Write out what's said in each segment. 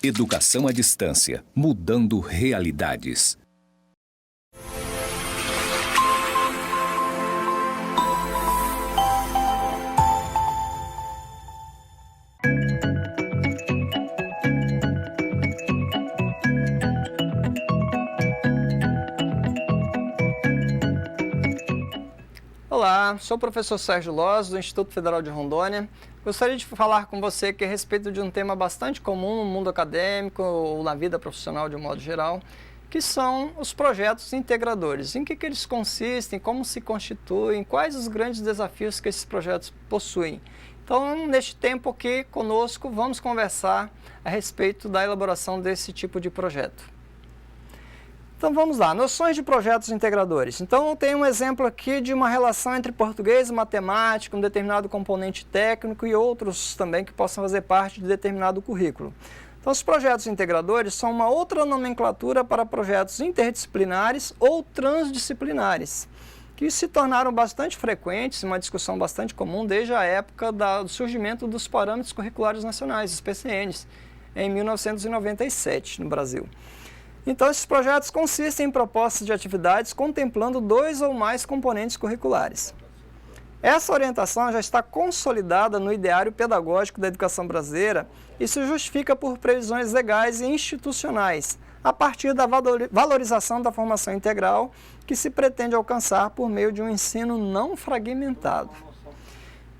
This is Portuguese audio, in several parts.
Educação à distância, mudando realidades. Olá, sou o professor Sérgio Loz, do Instituto Federal de Rondônia. Gostaria de falar com você aqui a respeito de um tema bastante comum no mundo acadêmico ou na vida profissional de um modo geral, que são os projetos integradores. Em que eles consistem, como se constituem, quais os grandes desafios que esses projetos possuem. Então, neste tempo aqui conosco, vamos conversar a respeito da elaboração desse tipo de projeto. Então vamos lá, noções de projetos integradores. Então eu tenho um exemplo aqui de uma relação entre português e matemática, um determinado componente técnico e outros também que possam fazer parte de determinado currículo. Então os projetos integradores são uma outra nomenclatura para projetos interdisciplinares ou transdisciplinares, que se tornaram bastante frequentes, uma discussão bastante comum desde a época do surgimento dos Parâmetros Curriculares Nacionais, os PCNs, em 1997 no Brasil. Então, esses projetos consistem em propostas de atividades contemplando 2 ou mais componentes curriculares. Essa orientação já está consolidada no ideário pedagógico da educação brasileira e se justifica por previsões legais e institucionais, a partir da valorização da formação integral que se pretende alcançar por meio de um ensino não fragmentado.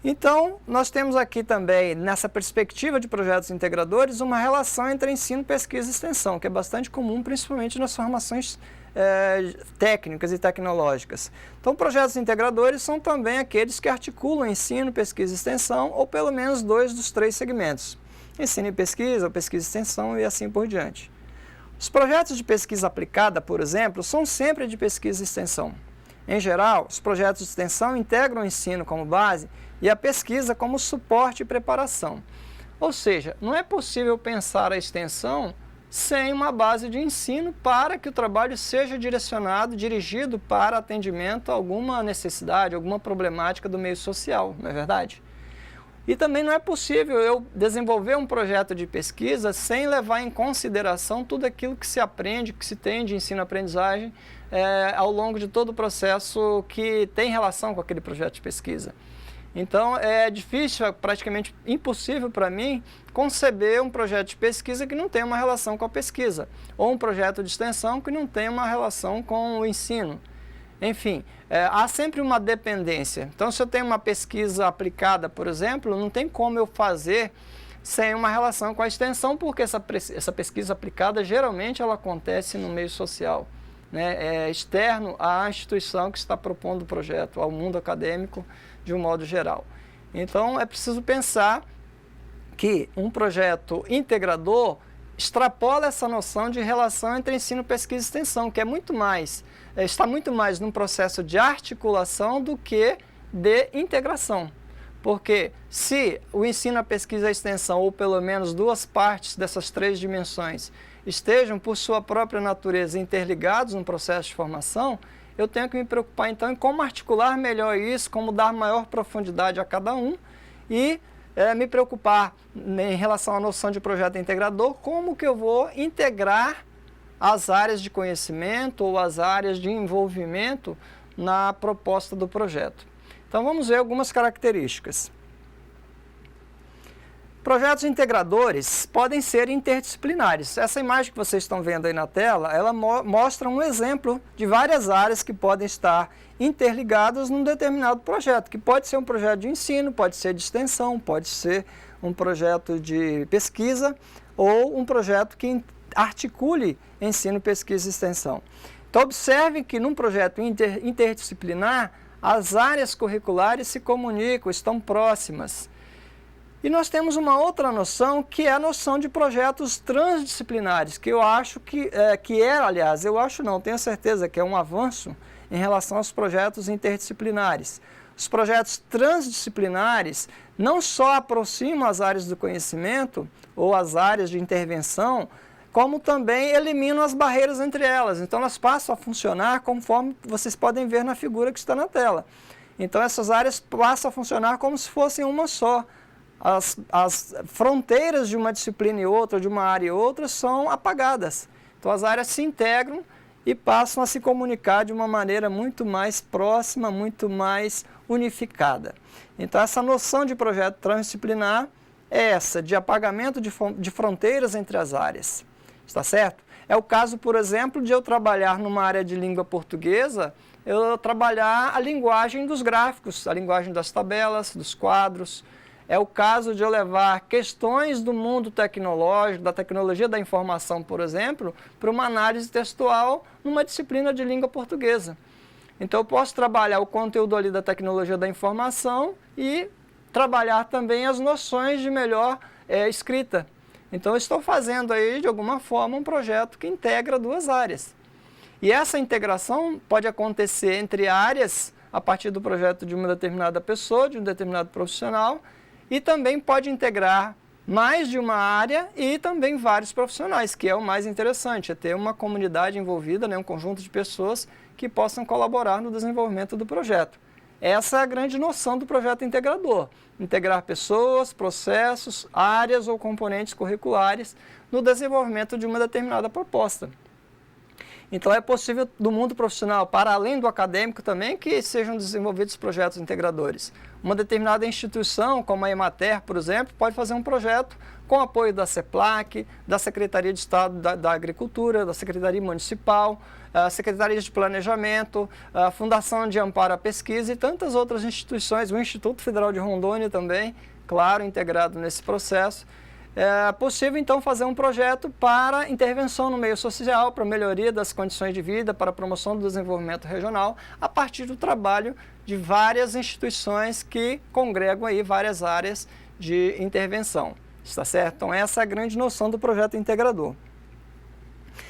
Então, nós temos aqui também, nessa perspectiva de projetos integradores, uma relação entre ensino, pesquisa e extensão, que é bastante comum, principalmente nas formações técnicas e tecnológicas. Então, projetos integradores são também aqueles que articulam ensino, pesquisa e extensão, ou pelo menos 2 dos 3 segmentos. Ensino e pesquisa, ou pesquisa e extensão, e assim por diante. Os projetos de pesquisa aplicada, por exemplo, são sempre de pesquisa e extensão. Em geral, os projetos de extensão integram o ensino como base e a pesquisa como suporte e preparação. Ou seja, não é possível pensar a extensão sem uma base de ensino para que o trabalho seja direcionado, dirigido para atendimento a alguma necessidade, alguma problemática do meio social, não é verdade? E também não é possível eu desenvolver um projeto de pesquisa sem levar em consideração tudo aquilo que se aprende, que se tem de ensino-aprendizagem ao longo de todo o processo que tem relação com aquele projeto de pesquisa. Então, é difícil, é praticamente impossível para mim conceber um projeto de pesquisa que não tenha uma relação com a pesquisa, ou um projeto de extensão que não tenha uma relação com o ensino. Enfim, há sempre uma dependência. Então, se eu tenho uma pesquisa aplicada, por exemplo, não tem como eu fazer sem uma relação com a extensão, porque essa pesquisa aplicada, geralmente, ela acontece no meio social, né? É externo à instituição que está propondo o projeto, ao mundo acadêmico, de um modo geral. Então, é preciso pensar que um projeto integrador extrapola essa noção de relação entre ensino, pesquisa e extensão, que é muito mais, está muito mais num processo de articulação do que de integração. Porque se o ensino, a pesquisa e a extensão, ou pelo menos 2 partes dessas 3 dimensões, estejam por sua própria natureza interligados no processo de formação, eu tenho que me preocupar então em como articular melhor isso, como dar maior profundidade a cada um e me preocupar em relação à noção de projeto integrador, como que eu vou integrar as áreas de conhecimento ou as áreas de envolvimento na proposta do projeto. Então vamos ver algumas características. Projetos integradores podem ser interdisciplinares. Essa imagem que vocês estão vendo aí na tela, ela mostra um exemplo de várias áreas que podem estar interligadas num determinado projeto, que pode ser um projeto de ensino, pode ser de extensão, pode ser um projeto de pesquisa ou um projeto que articule ensino, pesquisa e extensão. Então observe que num projeto interdisciplinar, as áreas curriculares se comunicam, estão próximas. E nós temos uma outra noção, que é a noção de projetos transdisciplinares, que eu acho aliás, eu acho não, tenho certeza que é um avanço em relação aos projetos interdisciplinares. Os projetos transdisciplinares não só aproximam as áreas do conhecimento ou as áreas de intervenção, como também eliminam as barreiras entre elas. Então elas passam a funcionar conforme vocês podem ver na figura que está na tela. Então essas áreas passam a funcionar como se fossem uma só. as fronteiras de uma disciplina e outra, de uma área e outra, são apagadas. Então, as áreas se integram e passam a se comunicar de uma maneira muito mais próxima, muito mais unificada. Então, essa noção de projeto transdisciplinar é essa, de apagamento de fronteiras entre as áreas. Está certo? É o caso, por exemplo, de eu trabalhar numa área de língua portuguesa, eu trabalhar a linguagem dos gráficos, a linguagem das tabelas, dos quadros. É o caso de eu levar questões do mundo tecnológico, da tecnologia da informação, por exemplo, para uma análise textual numa disciplina de língua portuguesa. Então, eu posso trabalhar o conteúdo ali da tecnologia da informação e trabalhar também as noções de melhor escrita. Então, eu estou fazendo aí, de alguma forma, um projeto que integra duas áreas. E essa integração pode acontecer entre áreas a partir do projeto de uma determinada pessoa, de um determinado profissional, e também pode integrar mais de uma área e também vários profissionais, que é o mais interessante, é ter uma comunidade envolvida, né, um conjunto de pessoas que possam colaborar no desenvolvimento do projeto. Essa é a grande noção do projeto integrador, integrar pessoas, processos, áreas ou componentes curriculares no desenvolvimento de uma determinada proposta. Então, é possível do mundo profissional, para além do acadêmico também, que sejam desenvolvidos projetos integradores. Uma determinada instituição, como a Emater, por exemplo, pode fazer um projeto com apoio da CEPLAC, da Secretaria de Estado da Agricultura, da Secretaria Municipal, a Secretaria de Planejamento, a Fundação de Amparo à Pesquisa e tantas outras instituições, o Instituto Federal de Rondônia também, claro, integrado nesse processo. É possível, então, fazer um projeto para intervenção no meio social, para melhoria das condições de vida, para a promoção do desenvolvimento regional, a partir do trabalho de várias instituições que congregam aí várias áreas de intervenção. Está certo? Então, essa é a grande noção do projeto integrador.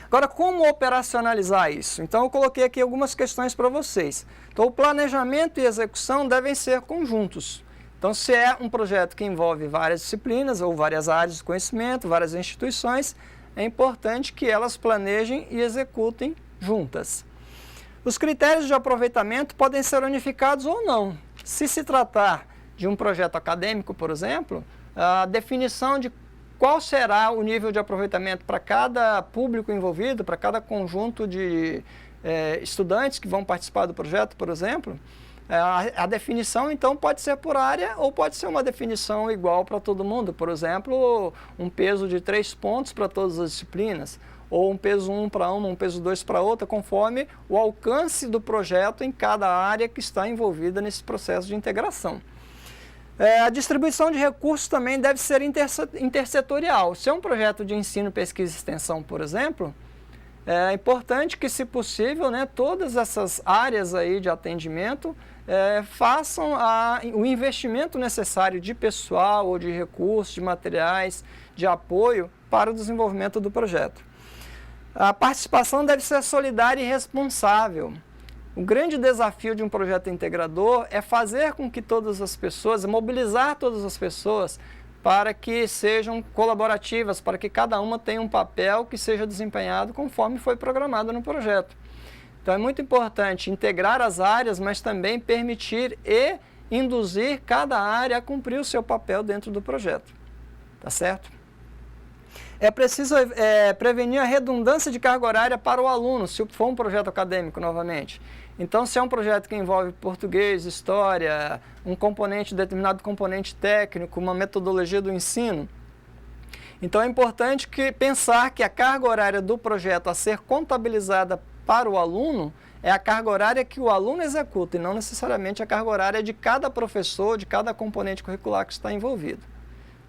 Agora, como operacionalizar isso? Então, eu coloquei aqui algumas questões para vocês. Então, o planejamento e execução devem ser conjuntos. Então, se é um projeto que envolve várias disciplinas ou várias áreas de conhecimento, várias instituições, é importante que elas planejem e executem juntas. Os critérios de aproveitamento podem ser unificados ou não. Se tratar de um projeto acadêmico, por exemplo, a definição de qual será o nível de aproveitamento para cada público envolvido, para cada conjunto de estudantes que vão participar do projeto, por exemplo, a definição, então, pode ser por área ou pode ser uma definição igual para todo mundo. Por exemplo, um peso de 3 pontos para todas as disciplinas, ou um peso 1 para uma, um peso 2 para outra, conforme o alcance do projeto em cada área que está envolvida nesse processo de integração. A distribuição de recursos também deve ser intersetorial. Se é um projeto de ensino, pesquisa e extensão, por exemplo, é importante que, se possível, né, todas essas áreas aí de atendimento façam o investimento necessário de pessoal ou de recursos, de materiais, de apoio para o desenvolvimento do projeto. A participação deve ser solidária e responsável. O grande desafio de um projeto integrador é fazer com que todas as pessoas, mobilizar todas as pessoas para que sejam colaborativas, para que cada uma tenha um papel que seja desempenhado conforme foi programado no projeto. Então, é muito importante integrar as áreas, mas também permitir e induzir cada área a cumprir o seu papel dentro do projeto. Tá certo? É preciso prevenir a redundância de carga horária para o aluno, se for um projeto acadêmico, novamente. Então, se é um projeto que envolve português, história, determinado componente técnico, uma metodologia do ensino, então é importante pensar que a carga horária do projeto a ser contabilizada para o aluno é a carga horária que o aluno executa e não necessariamente a carga horária de cada professor, de cada componente curricular que está envolvido.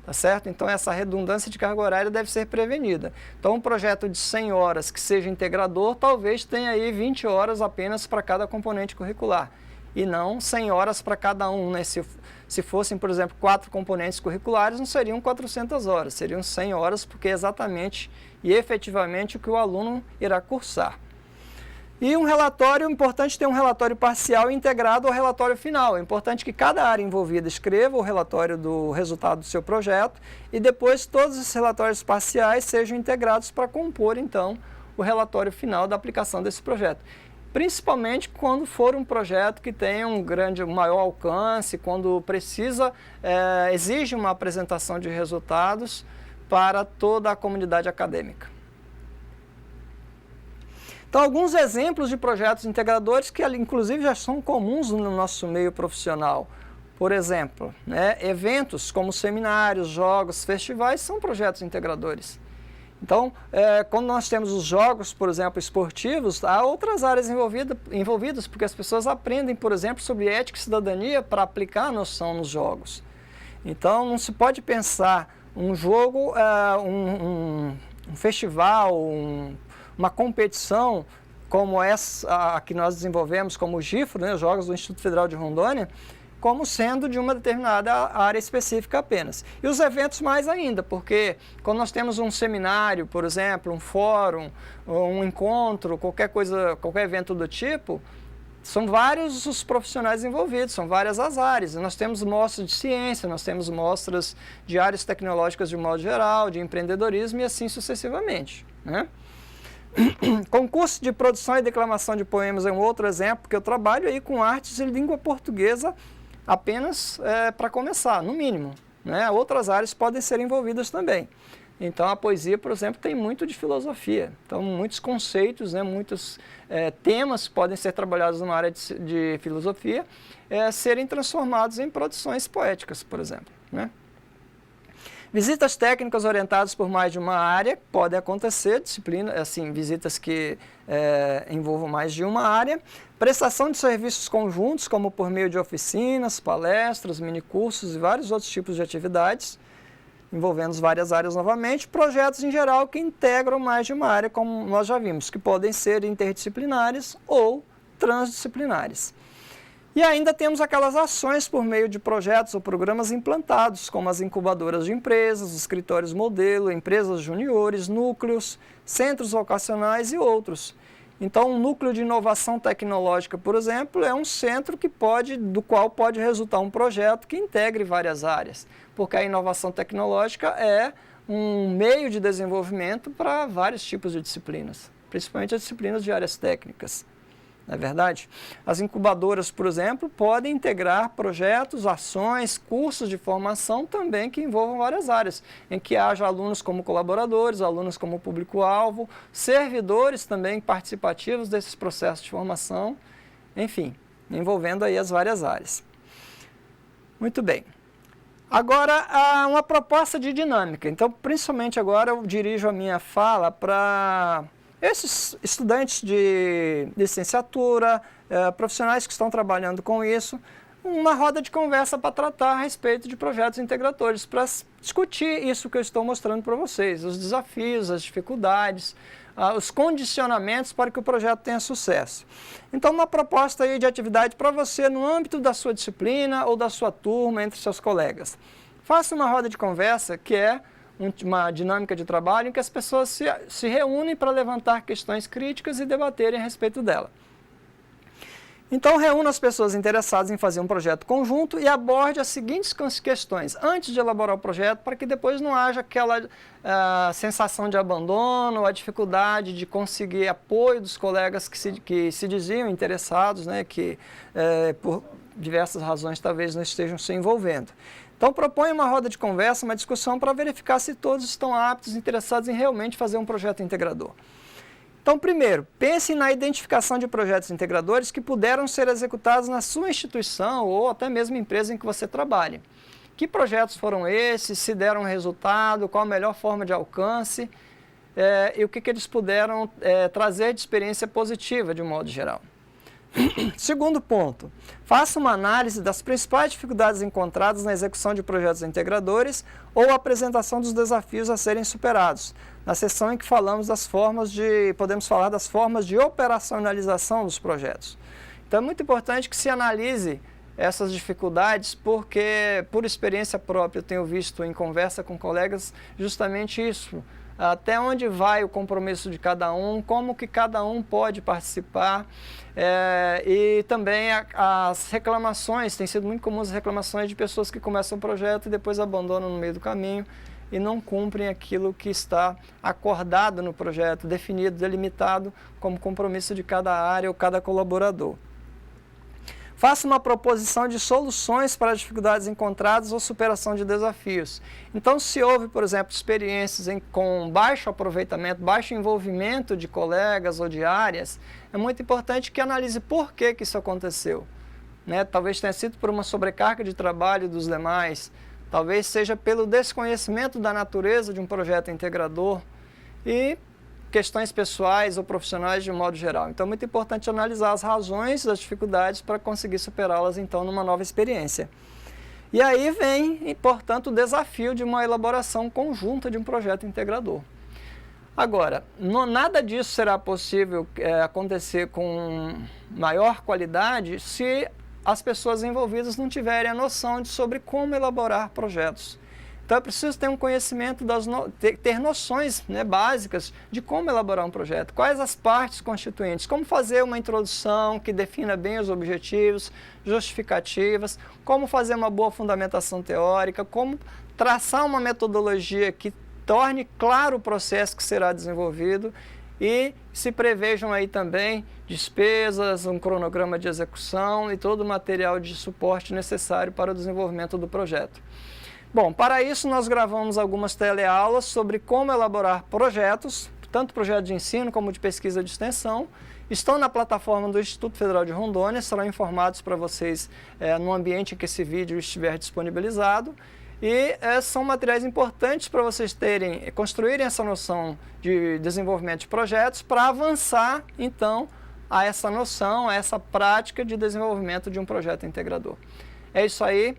Tá certo? Então, essa redundância de carga horária deve ser prevenida. Então, um projeto de 100 horas que seja integrador, talvez tenha aí 20 horas apenas para cada componente curricular. E não 100 horas para cada um, né? Se fossem, por exemplo, 4 componentes curriculares, não seriam 400 horas, seriam 100 horas, porque é exatamente e efetivamente o que o aluno irá cursar. E um relatório, importante ter um relatório parcial integrado ao relatório final. É importante que cada área envolvida escreva o relatório do resultado do seu projeto e depois todos os relatórios parciais sejam integrados para compor, então, o relatório final da aplicação desse projeto. principalmente quando for um projeto que tenha um maior alcance, quando exige uma apresentação de resultados para toda a comunidade acadêmica. Então, alguns exemplos de projetos integradores que, inclusive, já são comuns no nosso meio profissional. Por exemplo, eventos como seminários, jogos, festivais são projetos integradores. Então, quando nós temos os jogos, por exemplo, esportivos, há outras áreas envolvidas, porque as pessoas aprendem, por exemplo, sobre ética e cidadania para aplicar a noção nos jogos. Então, não se pode pensar um jogo, um festival, uma competição como essa a que nós desenvolvemos, como o GIFRO, os Jogos do Instituto Federal de Rondônia, como sendo de uma determinada área específica apenas. E os eventos mais ainda, porque quando nós temos um seminário, por exemplo, um fórum, um encontro, qualquer evento do tipo, são vários os profissionais envolvidos, são várias as áreas. Nós temos mostras de ciência, nós temos mostras de áreas tecnológicas de modo geral, de empreendedorismo e assim sucessivamente, né? Concurso de produção e declamação de poemas é um outro exemplo, porque eu trabalho aí com artes de língua portuguesa apenas para começar, no mínimo, né? Outras áreas podem ser envolvidas também. Então, a poesia, por exemplo, tem muito de filosofia. Então, muitos conceitos, muitos temas que podem ser trabalhados numa área de filosofia serem transformados em produções poéticas, por exemplo, né? Visitas técnicas orientadas por mais de uma área, podem acontecer, visitas que envolvam mais de uma área. Prestação de serviços conjuntos, como por meio de oficinas, palestras, minicursos e vários outros tipos de atividades, envolvendo várias áreas novamente. Projetos em geral que integram mais de uma área, como nós já vimos, que podem ser interdisciplinares ou transdisciplinares. E ainda temos aquelas ações por meio de projetos ou programas implantados, como as incubadoras de empresas, os escritórios modelo, empresas juniores, núcleos, centros vocacionais e outros. Então, um núcleo de inovação tecnológica, por exemplo, é um centro do qual pode resultar um projeto que integre várias áreas, porque a inovação tecnológica é um meio de desenvolvimento para vários tipos de disciplinas, principalmente as disciplinas de áreas técnicas. Não é verdade? As incubadoras, por exemplo, podem integrar projetos, ações, cursos de formação também que envolvam várias áreas, em que haja alunos como colaboradores, alunos como público-alvo, servidores também participativos desses processos de formação, enfim, envolvendo aí as várias áreas. Muito bem. Agora, há uma proposta de dinâmica. Então, principalmente agora, eu dirijo a minha fala para esses estudantes de licenciatura, profissionais que estão trabalhando com isso, uma roda de conversa para tratar a respeito de projetos integradores, para discutir isso que eu estou mostrando para vocês, os desafios, as dificuldades, os condicionamentos para que o projeto tenha sucesso. Então, uma proposta aí de atividade para você no âmbito da sua disciplina ou da sua turma, entre seus colegas. Faça uma roda de conversa que é uma dinâmica de trabalho em que as pessoas se reúnem para levantar questões críticas e debaterem a respeito dela. Então, reúna as pessoas interessadas em fazer um projeto conjunto e aborde as seguintes questões antes de elaborar o projeto, para que depois não haja aquela sensação de abandono, a dificuldade de conseguir apoio dos colegas que se diziam interessados, né, que por diversas razões talvez não estejam se envolvendo. Então, propõe uma roda de conversa, uma discussão para verificar se todos estão aptos, interessados em realmente fazer um projeto integrador. Então, primeiro, pense na identificação de projetos integradores que puderam ser executados na sua instituição ou até mesmo empresa em que você trabalha. Que projetos foram esses, se deram resultado, qual a melhor forma de alcance e o que eles puderam trazer de experiência positiva, de um modo geral. Segundo ponto, faça uma análise das principais dificuldades encontradas na execução de projetos integradores ou apresentação dos desafios a serem superados, na seção em que falamos podemos falar das formas de operacionalização dos projetos. Então é muito importante que se analise essas dificuldades, porque por experiência própria eu tenho visto em conversa com colegas justamente isso. Até onde vai o compromisso de cada um, como que cada um pode participar e também as reclamações, tem sido muito comum as reclamações de pessoas que começam o projeto e depois abandonam no meio do caminho. e não cumprem aquilo que está acordado no projeto, definido, delimitado como compromisso de cada área ou cada colaborador. Faça uma proposição de soluções para as dificuldades encontradas ou superação de desafios. Então, se houve, por exemplo, experiências com baixo aproveitamento, baixo envolvimento de colegas ou de áreas, é muito importante que analise por que isso aconteceu. Talvez tenha sido por uma sobrecarga de trabalho dos demais, talvez seja pelo desconhecimento da natureza de um projeto integrador e questões pessoais ou profissionais de um modo geral. Então é muito importante analisar as razões das dificuldades para conseguir superá-las então numa nova experiência. E aí vem, portanto, o desafio de uma elaboração conjunta de um projeto integrador. Agora, nada disso será possível acontecer com maior qualidade se as pessoas envolvidas não tiverem a noção sobre como elaborar projetos. Então é preciso ter um conhecimento, ter noções básicas de como elaborar um projeto, quais as partes constituintes, como fazer uma introdução que defina bem os objetivos, justificativas, como fazer uma boa fundamentação teórica, como traçar uma metodologia que torne claro o processo que será desenvolvido e se prevejam aí também despesas, um cronograma de execução e todo o material de suporte necessário para o desenvolvimento do projeto. Bom, para isso nós gravamos algumas teleaulas sobre como elaborar projetos, tanto projetos de ensino como de pesquisa de extensão. Estão na plataforma do Instituto Federal de Rondônia, serão informados para vocês no ambiente em que esse vídeo estiver disponibilizado. E são materiais importantes para vocês construírem essa noção de desenvolvimento de projetos para avançar, então, a essa noção, a essa prática de desenvolvimento de um projeto integrador. É isso aí.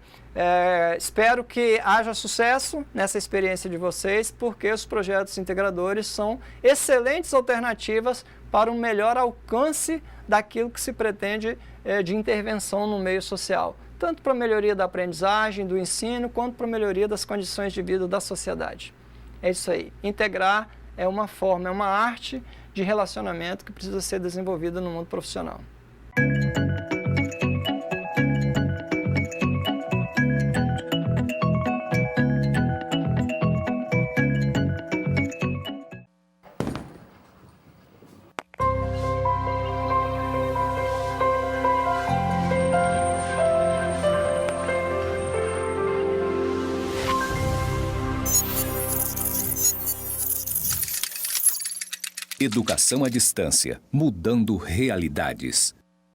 Espero que haja sucesso nessa experiência de vocês, porque os projetos integradores são excelentes alternativas para um melhor alcance daquilo que se pretende de intervenção no meio social, tanto para a melhoria da aprendizagem, do ensino, quanto para a melhoria das condições de vida da sociedade. É isso aí. Integrar é uma forma, é uma arte de relacionamento que precisa ser desenvolvida no mundo profissional. Educação à distância, mudando realidades.